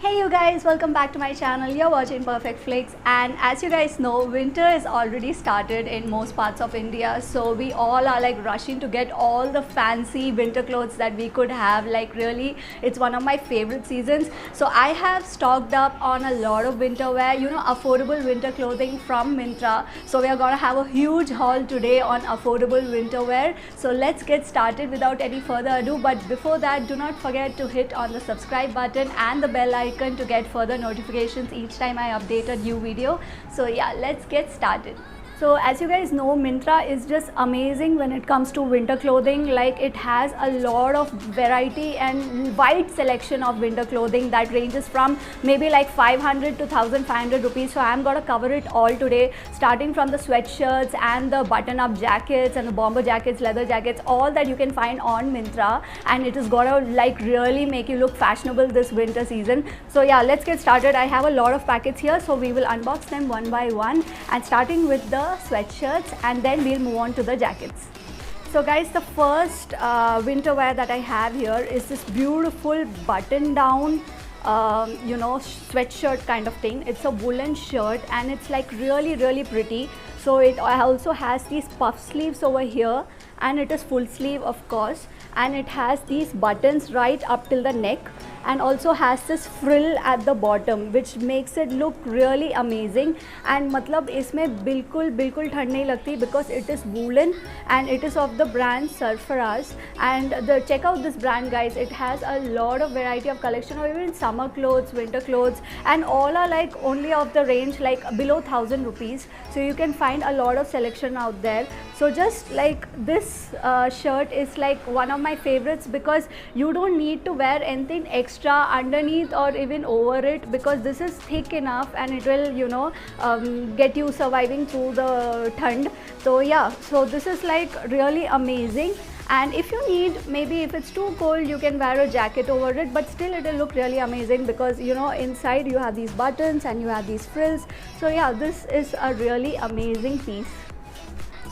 Hey you guys, welcome back to my channel. You're watching Perfect Flicks, and as you guys know, winter is already started in most parts of India, so we all are like rushing to get all the fancy winter clothes that we could have. Like really, it's one of my favorite seasons. So I have stocked up on a lot of winter wear, affordable winter clothing from Myntra. So we are gonna have a huge haul today on affordable winter wear. So let's get started without any further ado. But before that, do not forget to hit on the subscribe button and the bell icon to get further notifications each time I update a new video. So yeah, let's get started. So as you guys know, Myntra is just amazing when it comes to winter clothing. Like it has a lot of variety and wide selection of winter clothing that ranges from maybe like 500 to 1500 rupees. So I'm gonna cover it all today, starting from the sweatshirts and the button-up jackets and the bomber jackets, leather jackets, all that you can find on Myntra, and it is gonna like really make you look fashionable this winter season. So yeah, let's get started. I have a lot of packets here, so we will unbox them one by one, and starting with the sweatshirts, and then we'll move on to the jackets. So guys, the first winter wear that I have here is this beautiful button down sweatshirt kind of thing. It's a woolen shirt and it's like really pretty. So it also has these puff sleeves over here, and it is full sleeve of course, and it has these buttons right up till the neck, and also has this frill at the bottom which makes it look really amazing. And मतलब इसमें बिल्कुल ठंड नहीं लगती because it is woolen and it is of the brand Surfaraz. And check out this brand guys, it has a lot of variety of collection of even summer clothes, winter clothes, and all are like only of the range like below 1000 rupees. So you can find a lot of selection out there. So just like this shirt is like one of my favorites because you don't need to wear anything extra underneath or even over it, because this is thick enough and it will get you surviving through the thund. So yeah, so this is like really amazing. And if you need, maybe if it's too cold, you can wear a jacket over it, but still it will look really amazing because inside you have these buttons and you have these frills. So yeah, this is a really amazing piece.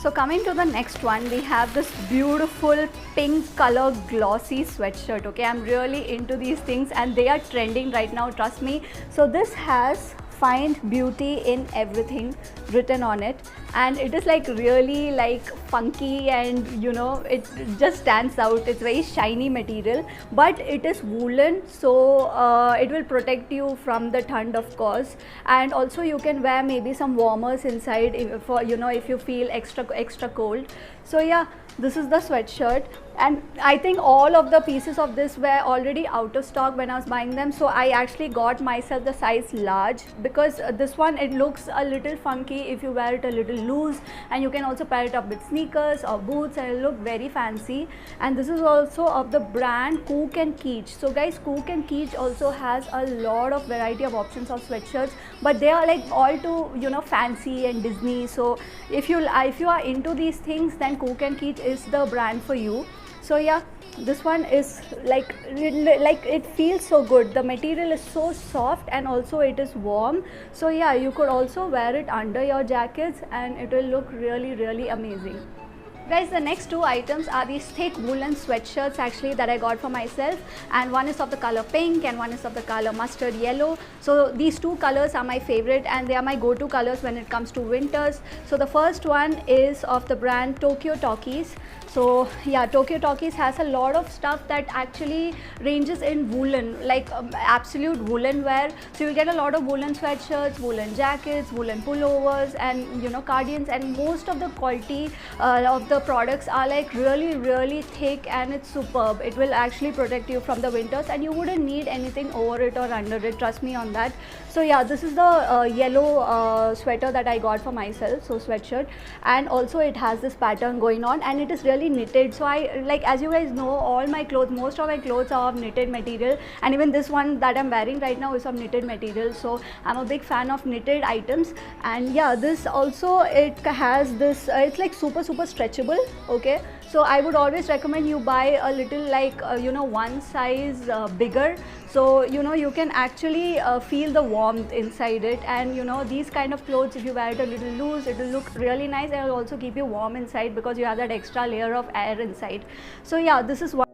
So coming to the next one, we have this beautiful pink color glossy sweatshirt. Okay, I'm really into these things and they are trending right now, trust me. So this has "Find beauty in everything" written on it, and it is like really like funky, and it just stands out. It's very shiny material, but it is woolen, so it will protect you from the thund of course. And also you can wear maybe some warmers inside if you feel extra cold. So yeah, this is the sweatshirt, and I think all of the pieces of this were already out of stock when I was buying them. So I actually got myself the size large because this one, it looks a little funky if you wear it a little loose, and you can also pair it up with sneakers or boots and it'll look very fancy. And this is also of the brand Cook and Keech. So guys, Cook and Keech also has a lot of variety of options of sweatshirts, but they are like all too fancy and Disney. So if you are into these things, then Cook and Keech is the brand for you. So yeah, this one is like it feels so good. The material is so soft and also it is warm. So yeah, you could also wear it under your jackets and it will look really amazing. Guys, the next two items are these thick woolen sweatshirts actually that I got for myself, and one is of the color pink and one is of the color mustard yellow. So these two colors are my favorite and they are my go-to colors when it comes to winters. So the first one is of the brand Tokyo Talkies. So yeah, Tokyo Talkies has a lot of stuff that actually ranges in woolen, like absolute woolen wear. So you'll get a lot of woolen sweatshirts, woolen jackets, woolen pullovers, and cardigans, and most of the quality of the products are like really thick and it's superb. It will actually protect you from the winters and you wouldn't need anything over it or under it, trust me on that. So yeah, this is the yellow sweater that I got for myself, so sweatshirt, and also it has this pattern going on and it is really knitted. So I like, as you guys know, all my clothes, most of my clothes are of knitted material, and even this one that I'm wearing right now is of knitted material. So I'm a big fan of knitted items. And yeah, this also, it has this it's like super stretchable. Okay, so I would always recommend you buy a little like one size bigger, so you can actually feel the warmth inside it. And these kind of clothes, if you wear it a little loose, it will look really nice, and it will also keep you warm inside because you have that extra layer of air inside. So yeah, this is one.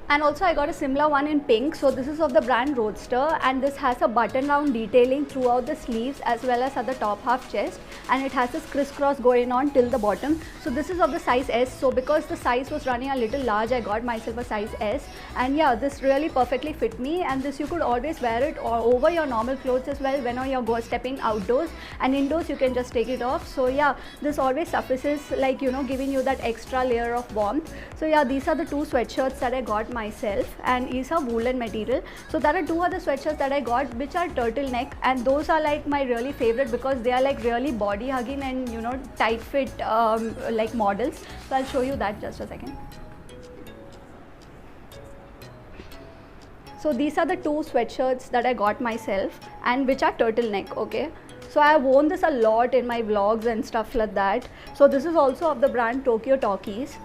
And also I got a similar one in pink. So this is of the brand Roadster, and this has a button down detailing throughout the sleeves as well as at the top half chest, and it has this crisscross going on till the bottom. So this is of the size S. So because the size was running a little large, I got myself a size S, and yeah, this really perfectly fit me. And this you could always wear it or over your normal clothes as well when you're stepping outdoors, and indoors you can just take it off. So yeah, this always suffices, like, you know, giving you that extra layer of warmth. So yeah, these are the two sweatshirts that I got myself, and is a woolen material. So there are two other sweatshirts that I got which are turtleneck, and those are like my really favorite because they are like really body hugging and, you know, tight fit like models. So I'll show you that, just a second. So these are the two sweatshirts that I got myself and which are turtleneck. Okay, so I have worn this a lot in my vlogs and stuff like that. So this is also of the brand Tokyo Talkies,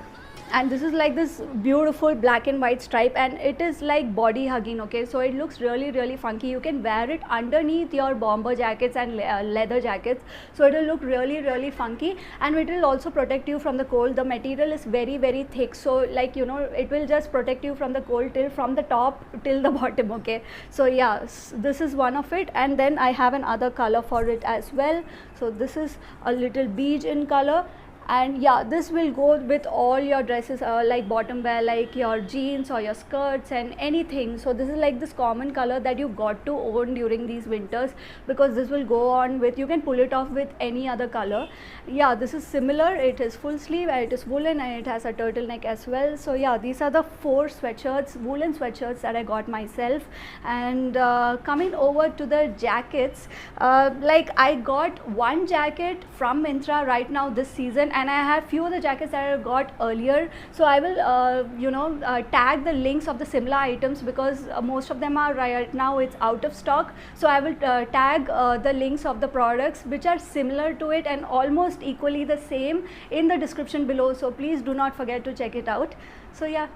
and this is like this beautiful black and white stripe, and it is like body hugging. Okay, so it looks really, really funky. You can wear it underneath your bomber jackets and leather jackets, so it will look really, really funky, and it will also protect you from the cold. The material is very, very thick, so like, you know, it will just protect you from the cold till from the top till the bottom. Okay, so yeah, this is one of it, and then I have another color for it as well. So this is a little beige in color, and yeah, this will go with all your dresses, like bottom wear, like your jeans or your skirts and anything. So this is like this common color that you got to own during these winters, because this will go on with, you can pull it off with any other color. Yeah, this is similar. It is full sleeve and it is woolen and it has a turtleneck as well. So yeah, these are the 4 sweatshirts, woolen sweatshirts that I got myself. And coming over to the jackets, like I got one jacket from Myntra right now this season, and I have few of the jackets that I got earlier. So I will tag the links of the similar items, because most of them are right now it's out of stock. So I will tag the links of the products which are similar to it and almost equally the same in the description below. So please do not forget to check it out. So yeah,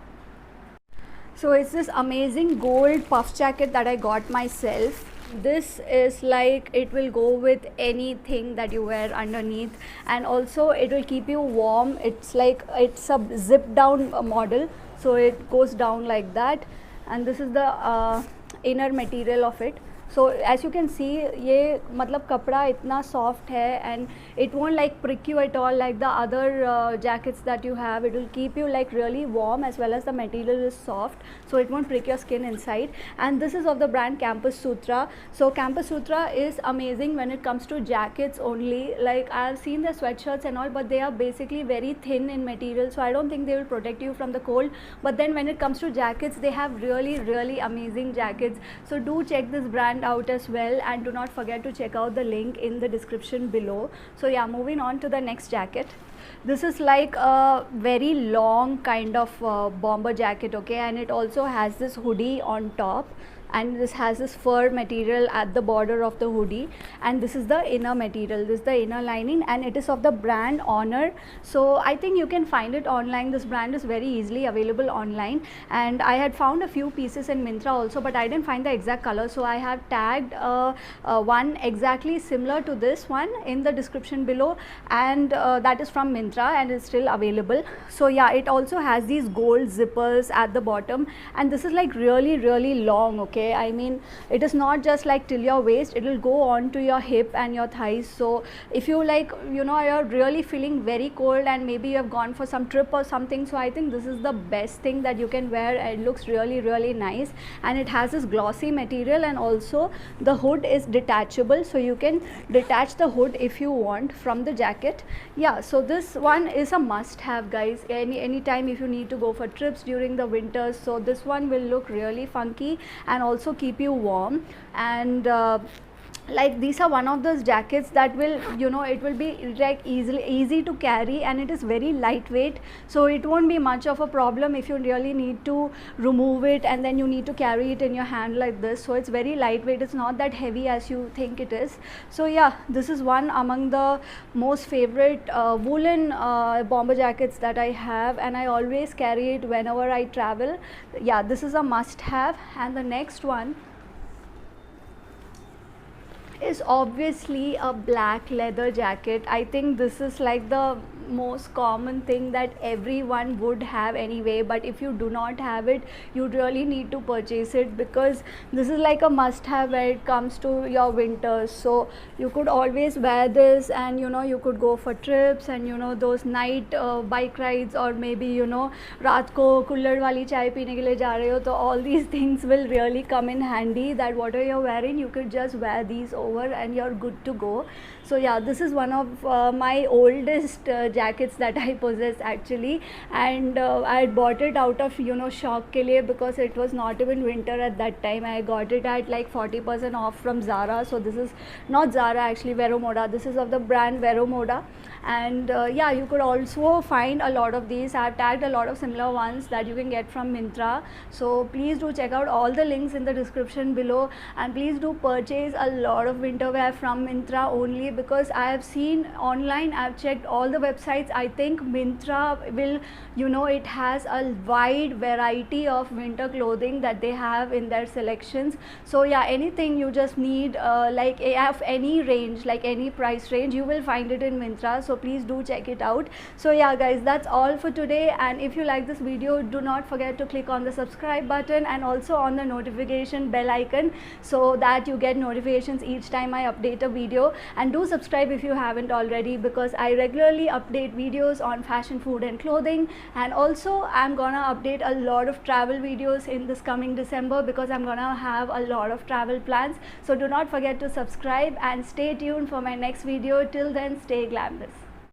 so it's this amazing gold puff jacket that I got myself. This is like, it will go with anything that you wear underneath, and also it will keep you warm. It's like, it's a zip down model, so it goes down like that, and this is the inner material of it. So as you can see, ये मतलब कपड़ा इतना soft है, and it won't like prick you at all like the other jackets that you have. It will keep you like really warm, as well as the material is soft, so it won't prick your skin inside. And this is of the brand Campus Sutra. So Campus Sutra is amazing when it comes to jackets only. Like I've seen the sweatshirts and all, but they are basically very thin in material, so I don't think they will protect you from the cold. But then when it comes to jackets, they have really, really amazing jackets. So do check this brand out as well, and do not forget to check out the link in the description below. So yeah, moving on to the next jacket. This is like a very long kind of bomber jacket. Okay, and it also has this hoodie on top, and this has this fur material at the border of the hoodie, and this is the inner material, this is the inner lining, and it is of the brand Honor. So I think you can find it online. This brand is very easily available online, and I had found a few pieces in Myntra also, but I didn't find the exact color, so I have tagged one exactly similar to this one in the description below, and that is from Myntra and it's still available. So yeah, it also has these gold zippers at the bottom, and this is like really, really long. Okay, I mean, it is not just like till your waist, it will go on to your hip and your thighs. So if you like, you know, you're really feeling very cold and maybe you have gone for some trip or something, so I think this is the best thing that you can wear. It looks really, really nice, and it has this glossy material, and also the hood is detachable, so you can detach the hood if you want from the jacket. Yeah, so this one is a must have, guys, anytime if you need to go for trips during the winters. So this one will look really funky and also keep you warm. And like these are one of those jackets that will, you know, it will be like easy to carry, and it is very lightweight, so it won't be much of a problem if you really need to remove it and then you need to carry it in your hand like this. So it's very lightweight, it's not that heavy as you think it is. So yeah, this is one among the most favorite woolen bomber jackets that I have, and I always carry it whenever I travel. Yeah, this is a must have. And the next one is obviously a black leather jacket. I think this is like the most common thing that everyone would have anyway, but if you do not have it, you really need to purchase it, because this is like a must have when it comes to your winters. So you could always wear this, and you know, you could go for trips and you know, those night bike rides, or maybe you know, रात को कुल्हड़ वाली चाय पीने के लिए जा रहे हो, तो all these things will really come in handy, that whatever you're wearing, you could just wear these over and you're good to go. So yeah, this is one of my oldest jackets that I possess actually, and I bought it out of you know, shock के लिए, because it was not even winter at that time. I got it at like 40% off from Zara. So this is not Zara actually, Vero Moda. This is of the brand Vero Moda, and yeah, you could also find a lot of these. I've tagged a lot of similar ones that you can get from Myntra, so please do check out all the links in the description below, and please do purchase a lot of winter wear from Myntra only, because I have seen online, I've checked all the websites, I think Myntra will, you know, it has a wide variety of winter clothing that they have in their selections. So yeah, anything you just need, like of any range, like any price range, you will find it in Myntra. So please do check it out. So yeah guys, that's all for today, and if you like this video, do not forget to click on the subscribe button and also on the notification bell icon, so that you get notifications each time I update a video. And do subscribe if you haven't already, because I regularly update videos on fashion, food and clothing, and also I'm gonna update a lot of travel videos in this coming December, because I'm gonna have a lot of travel plans. So do not forget to subscribe and stay tuned for my next video. Till then, stay glamorous.